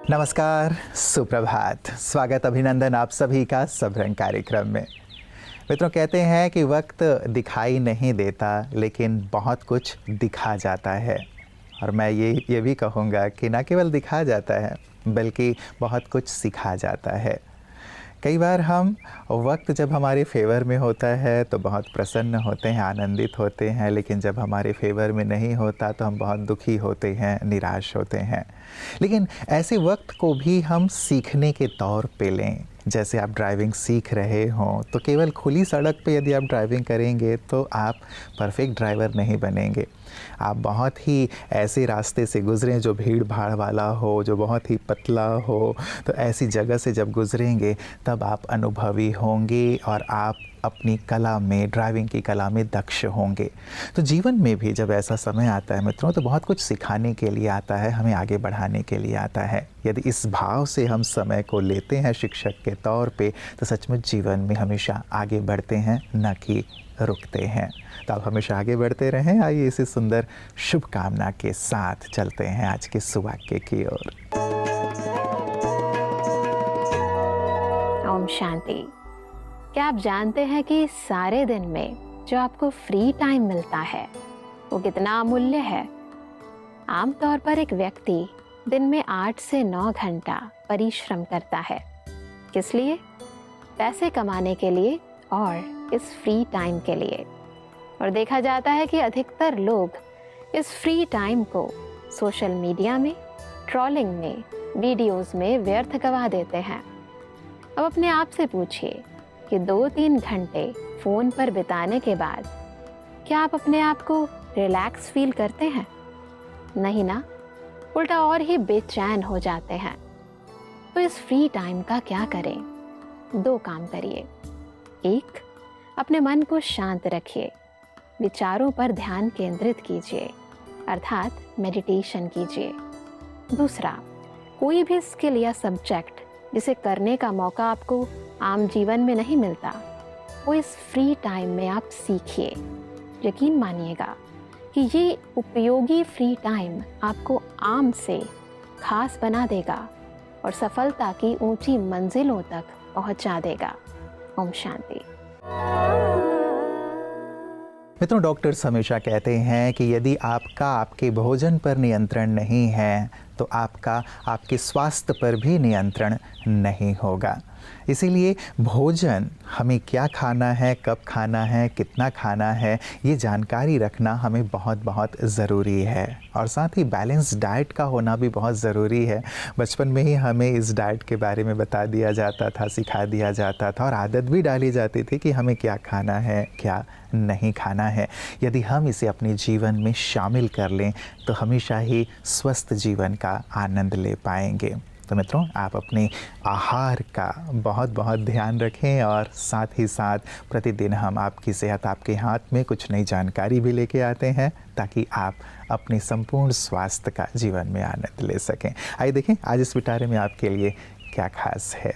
नमस्कार, सुप्रभात, स्वागत अभिनंदन आप सभी का सब रंग कार्यक्रम में। मित्रों, कहते हैं कि वक्त दिखाई नहीं देता लेकिन बहुत कुछ दिखा जाता है। और मैं ये भी कहूँगा कि ना केवल दिखा जाता है बल्कि बहुत कुछ सिखा जाता है। कई बार हम वक्त जब हमारे फेवर में होता है तो बहुत प्रसन्न होते हैं, आनंदित होते हैं, लेकिन जब हमारे फेवर में नहीं होता तो हम बहुत दुखी होते हैं, निराश होते हैं। लेकिन ऐसे वक्त को भी हम सीखने के तौर पे लें। जैसे आप ड्राइविंग सीख रहे हों तो केवल खुली सड़क पे यदि आप ड्राइविंग करेंगे तो आप परफेक्ट ड्राइवर नहीं बनेंगे। आप बहुत ही ऐसे रास्ते से गुज़रें जो भीड़ भाड़ वाला हो, जो बहुत ही पतला हो, तो ऐसी जगह से जब गुज़रेंगे तब आप अनुभवी होंगे और आप अपनी कला में, ड्राइविंग की कला में दक्ष होंगे। तो जीवन में भी जब ऐसा समय आता है मित्रों, तो बहुत कुछ सिखाने के लिए आता है, हमें आगे बढ़ाने के लिए आता है। यदि इस भाव से हम समय को लेते हैं शिक्षक के तौर पे, तो सचमुच जीवन में हमेशा आगे बढ़ते हैं, न कि रुकते हैं। तो आप हमेशा आगे बढ़ते रहें। आइए इसी सुंदर शुभकामना के साथ चलते हैं आज के सुवाक्य की ओर। ओम शांति। क्या आप जानते हैं कि सारे दिन में जो आपको फ्री टाइम मिलता है वो कितना अमूल्य है? आमतौर पर एक व्यक्ति दिन में 8 से 9 घंटा परिश्रम करता है। किस लिए? पैसे कमाने के लिए और इस फ्री टाइम के लिए। और देखा जाता है कि अधिकतर लोग इस फ्री टाइम को सोशल मीडिया में, ट्रोलिंग में, वीडियोस में व्यर्थ गवा देते हैं। अब अपने आप से पूछिए कि 2-3 घंटे फ़ोन पर बिताने के बाद क्या आप अपने आप को रिलैक्स फील करते हैं? नहीं ना, उल्टा और ही बेचैन हो जाते हैं। तो इस फ्री टाइम का क्या करें? 2 काम करिए। 1, अपने मन को शांत रखिए, विचारों पर ध्यान केंद्रित कीजिए, अर्थात मेडिटेशन कीजिए। 2, कोई भी स्किल या सब्जेक्ट जिसे करने का मौका आपको आम जीवन में नहीं मिलता, वो इस फ्री टाइम में आप सीखिए। यकीन मानिएगा कि ये उपयोगी फ्री टाइम आपको आम से खास बना देगा और सफलता की ऊंची मंजिलों तक पहुंचा देगा। ओम शांति। मित्रों, डॉक्टर्स हमेशा कहते हैं कि यदि आपका आपके भोजन पर नियंत्रण नहीं है तो आपका आपके स्वास्थ्य पर भी नियंत्रण नहीं होगा। इसीलिए भोजन, हमें क्या खाना है, कब खाना है, कितना खाना है, ये जानकारी रखना हमें बहुत बहुत ज़रूरी है। और साथ ही बैलेंस डाइट का होना भी बहुत ज़रूरी है। बचपन में ही हमें इस डाइट के बारे में बता दिया जाता था, सिखा दिया जाता था और आदत भी डाली जाती थी कि हमें क्या खाना है, क्या नहीं खाना है। यदि हम इसे अपने जीवन में शामिल कर लें तो हमेशा ही स्वस्थ जीवन का आनंद ले पाएंगे। तो मित्रों, आप अपने आहार का बहुत बहुत ध्यान रखें और साथ ही साथ प्रतिदिन हम आपकी सेहत आपके हाथ में कुछ नई जानकारी भी लेके आते हैं ताकि आप अपने संपूर्ण स्वास्थ्य का जीवन में आनंद ले सकें। आइए देखें आज इस पिटारे में आपके लिए क्या खास है।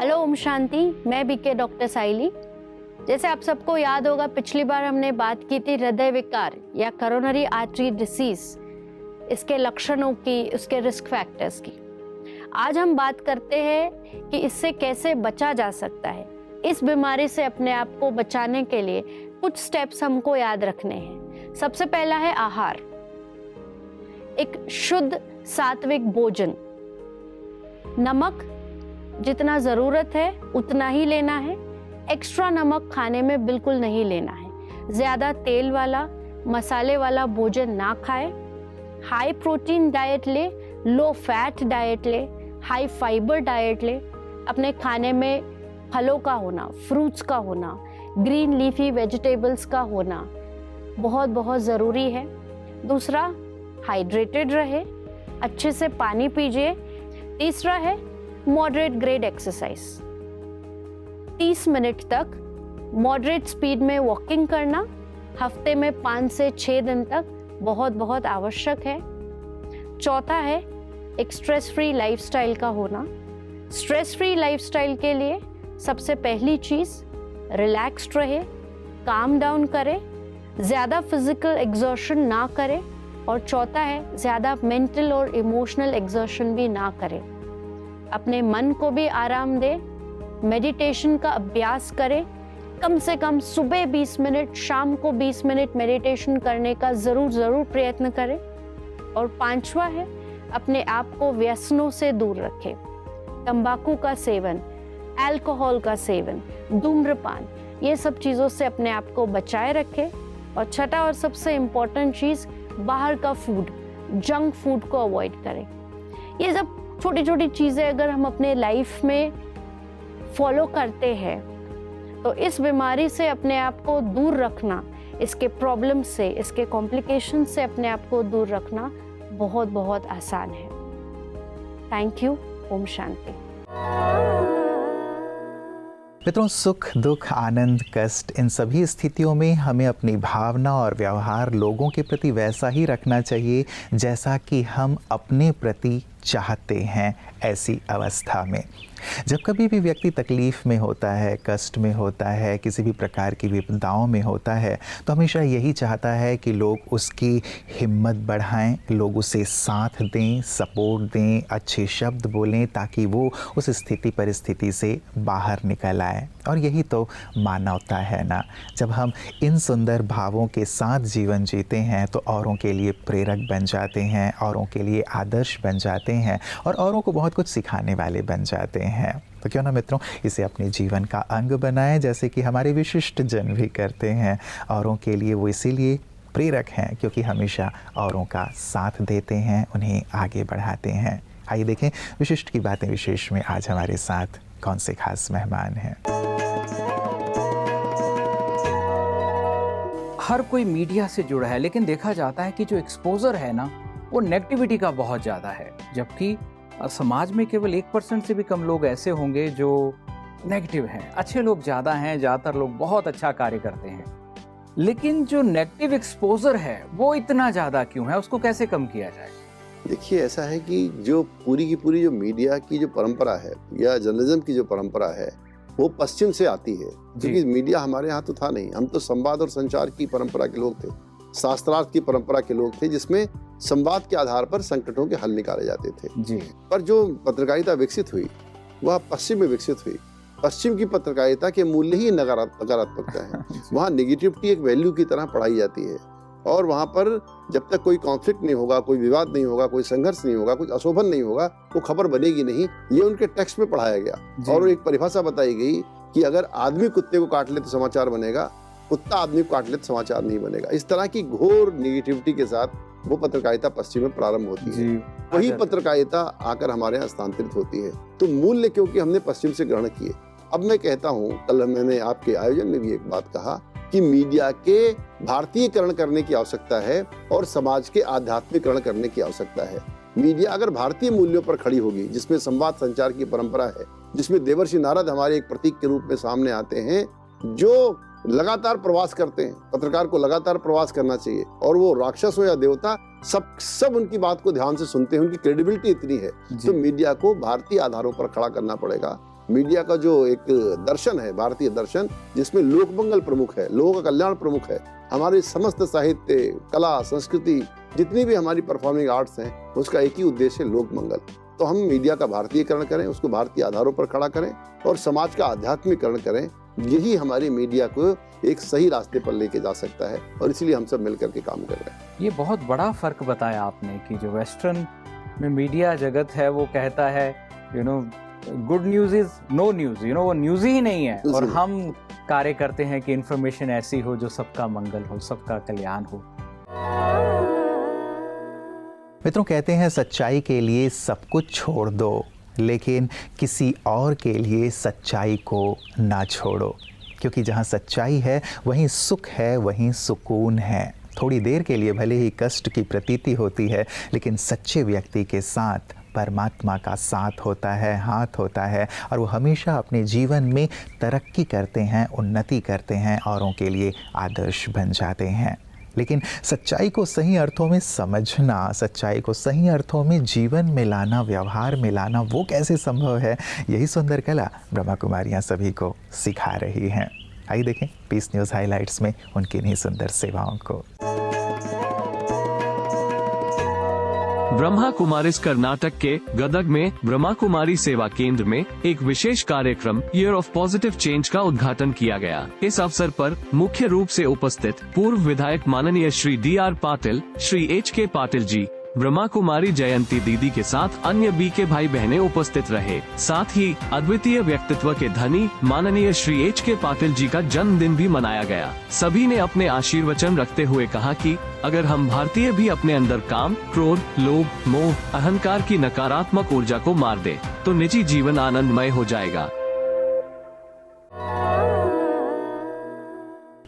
हेलो, ओम शांति। मैं बीके डॉक्टर साइली। जैसे आप सबको याद होगा, पिछली बार हमने बात की थी हृदय विकार या कोरोनरी आर्टरी डिसीज, इसके लक्षणों की, उसके रिस्क फैक्टर्स की। आज हम बात करते हैं कि इससे कैसे बचा जा सकता है। इस बीमारी से अपने आप को बचाने के लिए कुछ स्टेप्स हमको याद रखने हैं। सबसे पहला है आहार। एक शुद्ध सात्विक भोजन। नमक जितना ज़रूरत है उतना ही लेना है। एक्स्ट्रा नमक खाने में बिल्कुल नहीं लेना है। ज़्यादा तेल वाला, मसाले वाला भोजन ना खाएं। हाई प्रोटीन डाइट ले, लो फैट डाइट ले, हाई फाइबर डाइट ले। अपने खाने में फलों का होना, फ्रूट्स का होना, ग्रीन लीफी वेजिटेबल्स का होना बहुत बहुत ज़रूरी है। दूसरा, हाइड्रेटेड रहे, अच्छे से पानी पीजिए। तीसरा है मॉडरेट ग्रेड एक्सरसाइज। 30 मिनट तक मॉडरेट स्पीड में वॉकिंग करना हफ्ते में 5 से 6 दिन तक बहुत बहुत आवश्यक है। चौथा है एक स्ट्रेस फ्री लाइफस्टाइल का होना। स्ट्रेस फ्री लाइफस्टाइल के लिए सबसे पहली चीज़, रिलैक्स्ड रहे, काम डाउन करे, ज़्यादा फिजिकल एग्जॉर्शन ना करे, और चौथा है, ज़्यादा मेंटल और इमोशनल एक्सर्शन भी ना करें। अपने मन को भी आराम दें, मेडिटेशन का अभ्यास करें, कम से कम सुबह 20 मिनट, शाम को 20 मिनट मेडिटेशन करने का ज़रूर प्रयत्न करें। और पांचवा है, अपने आप को व्यसनों से दूर रखें। तंबाकू का सेवन, अल्कोहल का सेवन, धूम्रपान, ये सब चीज़ों से अपने आप को बचाए रखें। और छठा और सबसे इम्पोर्टेंट चीज़, बाहर का फूड, जंक फूड को अवॉइड करें। ये सब छोटी छोटी चीज़ें अगर हम अपने लाइफ में फॉलो करते हैं तो इस बीमारी से अपने आप को दूर रखना, इसके प्रॉब्लम से, इसके कॉम्प्लिकेशन से अपने आप को दूर रखना बहुत बहुत आसान है। Thank you. ओम शांति। मित्रों, सुख, दुख, आनंद, कष्ट, इन सभी स्थितियों में हमें अपनी भावना और व्यवहार लोगों के प्रति वैसा ही रखना चाहिए जैसा कि हम अपने प्रति चाहते हैं। ऐसी अवस्था में जब कभी भी व्यक्ति तकलीफ़ में होता है, कष्ट में होता है, किसी भी प्रकार की विपदाओं में होता है, तो हमेशा यही चाहता है कि लोग उसकी हिम्मत बढ़ाएं, लोग उसे साथ दें, सपोर्ट दें, अच्छे शब्द बोलें, ताकि वो उस स्थिति परिस्थिति से बाहर निकल आए। और यही तो मानवता है ना। जब हम इन सुंदर भावों के साथ जीवन जीते हैं तो औरों के लिए प्रेरक बन जाते हैं, औरों के लिए आदर्श बन जाते हैं और औरों को बहुत कुछ सिखाने वाले बन जाते हैं। तो क्यों ना मित्रों, इसे अपने जीवन का अंग बनाएं, जैसे कि हमारे विशिष्ट जन भी करते हैं। औरों के लिए वो इसीलिए प्रेरक हैं क्योंकि हमेशा औरों का साथ देते हैं, उन्हें आगे बढ़ाते हैं। आइए देखें विशिष्ट की बातें विशेष में आज हमारे साथ कौन से खास मेहमान हैं। हर कोई मीडिया से जुड़ा है, लेकिन देखा जाता है कि जो एक्सपोजर है ना, वो नेगेटिविटी का बहुत ज़्यादा है। जबकि समाज में केवल 1% से भी कम लोग ऐसे होंगे जो नेगेटिव हैं। अच्छे लोग ज़्यादा हैं, ज़्यादातर लोग बहुत अच्छा कार्य करते हैं। लेकिन जो नेगेटिव एक्सपोजर है वो इतना ज़्यादा क्यों है, उसको कैसे कम किया जाए? देखिए, ऐसा है कि जो पूरी की पूरी जो मीडिया की जो परंपरा है या जर्नलिज्म की जो परंपरा है वो पश्चिम से आती है। क्योंकि मीडिया हमारे यहाँ तो था नहीं, हम तो संवाद और संचार की परंपरा के लोग थे, शास्त्रार्थ की परंपरा के लोग थे, जिसमें संवाद के आधार पर संकटों के हल निकाले जाते थे जी। पर जो पत्रकारिता विकसित हुई वह पश्चिम में विकसित हुई। पश्चिम की पत्रकारिता के मूल्य ही नकारात्मकता है। वहाँ नेगेटिविटी एक वैल्यू की तरह पढ़ाई जाती है और वहाँ पर जब तक कोई कॉन्फ्लिक्ट नहीं होगा, कोई विवाद नहीं होगा, कोई संघर्ष नहीं होगा, कुछ अशोभन नहीं होगा, वो खबर बनेगी नहीं। ये उनके टेक्स्ट में पढ़ाया गया और एक परिभाषा बताई गई कि अगर आदमी कुत्ते को काट ले तो समाचार बनेगा, कुत्ता आदमी को काट ले तो समाचार नहीं बनेगा। इस तरह की घोर नेगेटिविटी के साथ वो पत्रकारिता पश्चिम में प्रारंभ होती है। वही पत्रकारिता आकर हमारे यहाँ स्थानांतरित होती है। तो मूल्य क्योंकि हमने पश्चिम से ग्रहण किए। अब मैं कहता हूँ, कल मैंने आपके आयोजन में भी एक बात कहा कि मीडिया के भारतीयकरण करने की आवश्यकता है और समाज के आध्यात्मिकरण करने की आवश्यकता है। मीडिया अगर भारतीय मूल्यों पर खड़ी होगी, जिसमें संवाद संचार की परंपरा है, जिसमें देवर्षि नारद हमारे एक प्रतीक के रूप में सामने आते हैं, जो लगातार प्रवास करते हैं, पत्रकार को लगातार प्रवास करना चाहिए और वो राक्षस हो या देवता, सब उनकी बात को ध्यान से सुनते हैं, उनकी क्रेडिबिलिटी इतनी है। तो मीडिया को भारतीय आधारों पर खड़ा करना पड़ेगा। मीडिया का जो एक दर्शन है, भारतीय दर्शन, जिसमें लोकमंगल प्रमुख है, लोगों का कल्याण प्रमुख है, हमारे समस्त साहित्य, कला, संस्कृति, जितनी भी हमारी परफॉर्मिंग आर्ट्स हैं, उसका एक ही उद्देश्य है, लोकमंगल। तो हम मीडिया का भारतीयकरण करें, उसको भारतीय आधारों पर खड़ा करें और समाज का आध्यात्मिकरण करें। यही हमारी मीडिया को एक सही रास्ते पर लेके जा सकता है और इसीलिए हम सब मिलकर के काम कर रहे हैं। ये बहुत बड़ा फर्क बताया आपने कि जो वेस्टर्न में मीडिया जगत है वो कहता है good news is no news, वो न्यूज ही नहीं है। और हम कार्य करते हैं कि इंफॉर्मेशन ऐसी हो जो सबका मंगल हो, सबका कल्याण हो। मित्रों, कहते हैं सच्चाई के लिए सब कुछ छोड़ दो, लेकिन किसी और के लिए सच्चाई को ना छोड़ो, क्योंकि जहाँ सच्चाई है वहीं सुख है, वहीं सुकून है। थोड़ी देर के लिए भले ही कष्ट की प्रतीति होती है, लेकिन सच्चे व्यक्ति के साथ परमात्मा का साथ होता है, हाथ होता है और वो हमेशा अपने जीवन में तरक्की करते हैं, उन्नति करते हैं, औरों के लिए आदर्श बन जाते हैं। लेकिन सच्चाई को सही अर्थों में समझना, सच्चाई को सही अर्थों में जीवन में लाना, व्यवहार में लाना, वो कैसे संभव है, यही सुंदर कला ब्रह्मा कुमारियाँ सभी को सिखा रही हैं। आइए देखें पीस न्यूज़ हाइलाइट्स में उनकी इन्हीं सुंदर सेवाओं को। ब्रह्मा कुमारीज कर्नाटक के गदग में ब्रह्मा कुमारी सेवा केंद्र में एक विशेष कार्यक्रम ईयर ऑफ पॉजिटिव चेंज का उद्घाटन किया गया। इस अवसर पर मुख्य रूप से उपस्थित पूर्व विधायक माननीय श्री D.R. पाटिल, श्री H.K. पाटिल जी, ब्रह्मा कुमारी जयंती दीदी के साथ अन्य BK भाई बहनें उपस्थित रहे। साथ ही अद्वितीय व्यक्तित्व के धनी माननीय श्री H.K. पाटिल जी का जन्मदिन भी मनाया गया। सभी ने अपने आशीर्वचन रखते हुए कहा कि अगर हम भारतीय भी अपने अंदर काम, क्रोध, लोभ, मोह, अहंकार की नकारात्मक ऊर्जा को मार दे तो निजी जीवन आनंदमय हो जाएगा।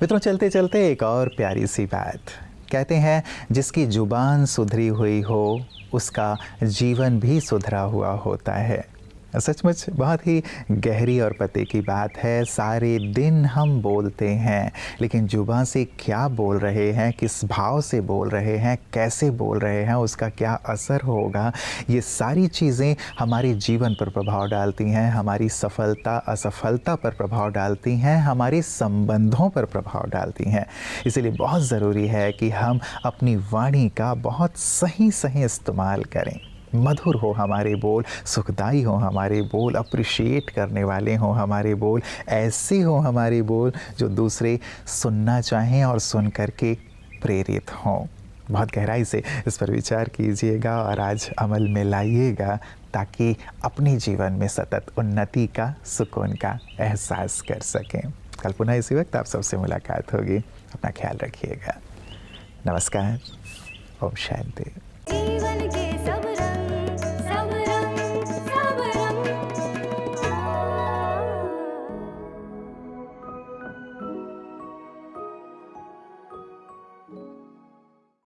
मित्रों, चलते चलते एक और प्यारी सी बात। कहते हैं जिसकी जुबान सुधरी हुई हो उसका जीवन भी सुधरा हुआ होता है। सचमुच बहुत ही गहरी और पते की बात है। सारे दिन हम बोलते हैं, लेकिन जुबान से क्या बोल रहे हैं, किस भाव से बोल रहे हैं, कैसे बोल रहे हैं, उसका क्या असर होगा, ये सारी चीज़ें हमारे जीवन पर प्रभाव डालती हैं, हमारी सफलता असफलता पर प्रभाव डालती हैं, हमारे संबंधों पर प्रभाव डालती हैं। इसलिए बहुत ज़रूरी है कि हम अपनी वाणी का बहुत सही इस्तेमाल करें। मधुर हो हमारे बोल, सुखदाई हो हमारे बोल, अप्रिशिएट करने वाले हों हमारे बोल, ऐसे हो हमारे बोल जो दूसरे सुनना चाहें और सुन करके प्रेरित हों। बहुत गहराई से इस पर विचार कीजिएगा और आज अमल में लाइएगा ताकि अपने जीवन में सतत उन्नति का, सुकून का एहसास कर सकें। कल पुनः इसी वक्त आप सबसे मुलाकात होगी। अपना ख्याल रखिएगा। नमस्कार। ओम शांति।